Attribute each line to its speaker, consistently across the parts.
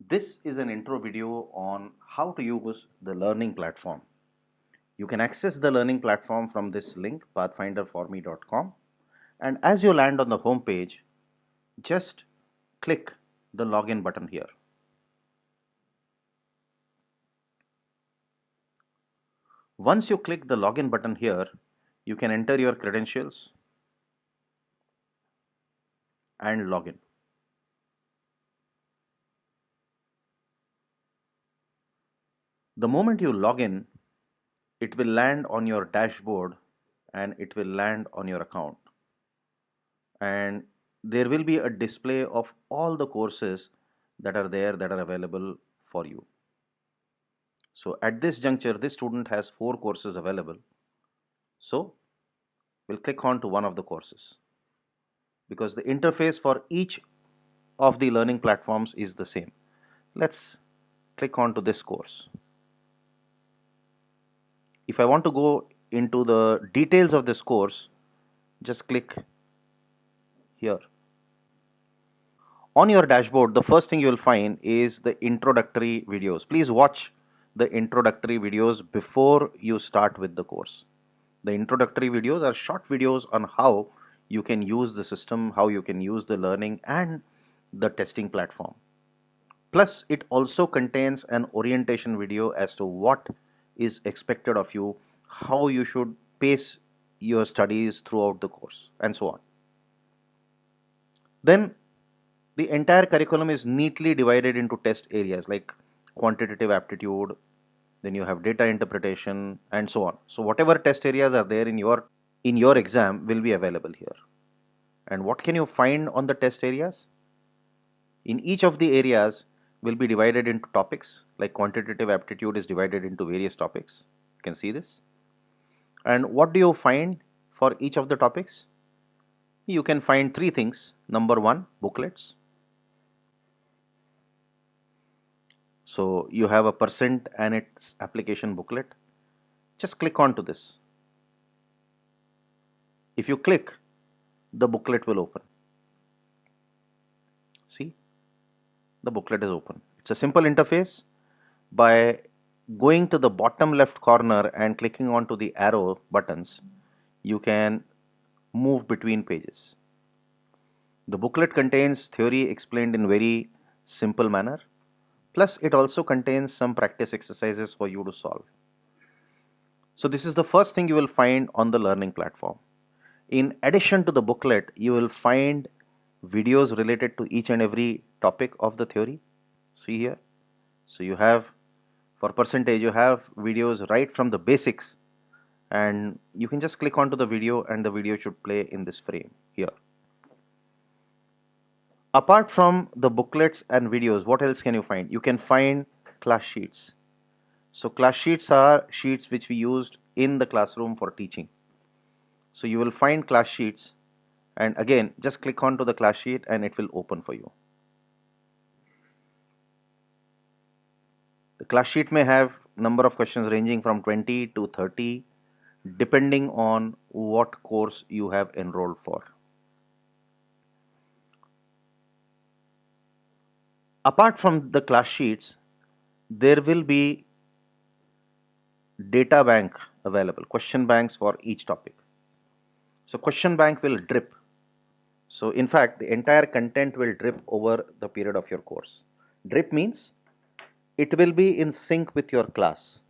Speaker 1: This is an intro video on how to use the learning platform. You can access the learning platform from this link pathfinderforme.com, and as you land on the home page, just click the login button here. Once you click the login button here, you can enter your credentials and login. The moment you log in, it will land on your dashboard and it will land on your account. And there will be a display of all the courses that are there that are available for you. So at this juncture, this student has 4 courses available. So we'll click on to one of the courses because the interface for each of the learning platforms is the same. Let's click on to this course. If I want to go into the details of this course, just click here. On your dashboard, the first thing you will find is the introductory videos. Please watch the introductory videos before you start with the course. The introductory videos are short videos on how you can use the system, how you can use the learning and the testing platform. Plus, it also contains an orientation video as to what is expected of you, how you should pace your studies throughout the course, and so on. Then the entire curriculum is neatly divided into test areas like quantitative aptitude, then you have data interpretation and so on. So whatever test areas are there in your exam will be available here. And what can you find on the test areas? In each of the areas will be divided into topics, like quantitative aptitude is divided into various topics. You can see this. And what do you find for each of the topics? You can find 3 things. Number 1, booklets. So you have a percent and its application booklet. Just click on to this. If you click, the booklet will open. See, the booklet is open. It's a simple interface. By going to the bottom left corner and clicking on to the arrow buttons, you can move between pages. The booklet contains theory explained in very simple manner. Plus, it also contains some practice exercises for you to solve. So this is the first thing you will find on the learning platform. In addition to the booklet, you will find videos related to each and every topic of the theory. See here. So you have, for percentage, you have videos right from the basics, and you can just click onto the video and the video should play in this frame here. Apart from the booklets and videos, what else can you find? You can find class sheets. So class sheets are sheets which we used in the classroom for teaching. So you will find class sheets, and again just click on to the class sheet and it will open for you. The class sheet may have number of questions ranging from 20 to 30 depending on what course you have enrolled for. Apart from the class sheets, there will be data bank available, question banks for each topic. So question bank will drip. So in fact, the entire content will drip over the period of your course. Drip means it will be in sync with your class.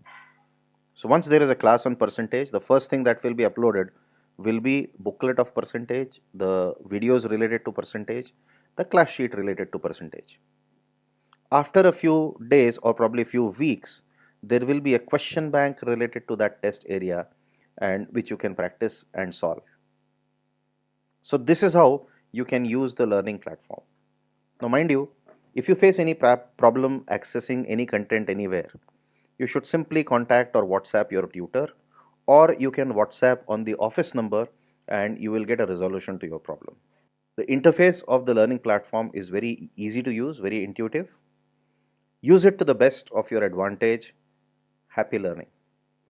Speaker 1: So once there is a class on percentage, the first thing that will be uploaded will be booklet of percentage, the videos related to percentage, the class sheet related to percentage. After a few days or probably a few weeks, there will be a question bank related to that test area and which you can practice and solve. So this is how you can use the learning platform. Now mind you, if you face any problem accessing any content anywhere, you should simply contact or WhatsApp your tutor, or you can WhatsApp on the office number and you will get a resolution to your problem. The interface of the learning platform is very easy to use, very intuitive. Use it to the best of your advantage. Happy learning.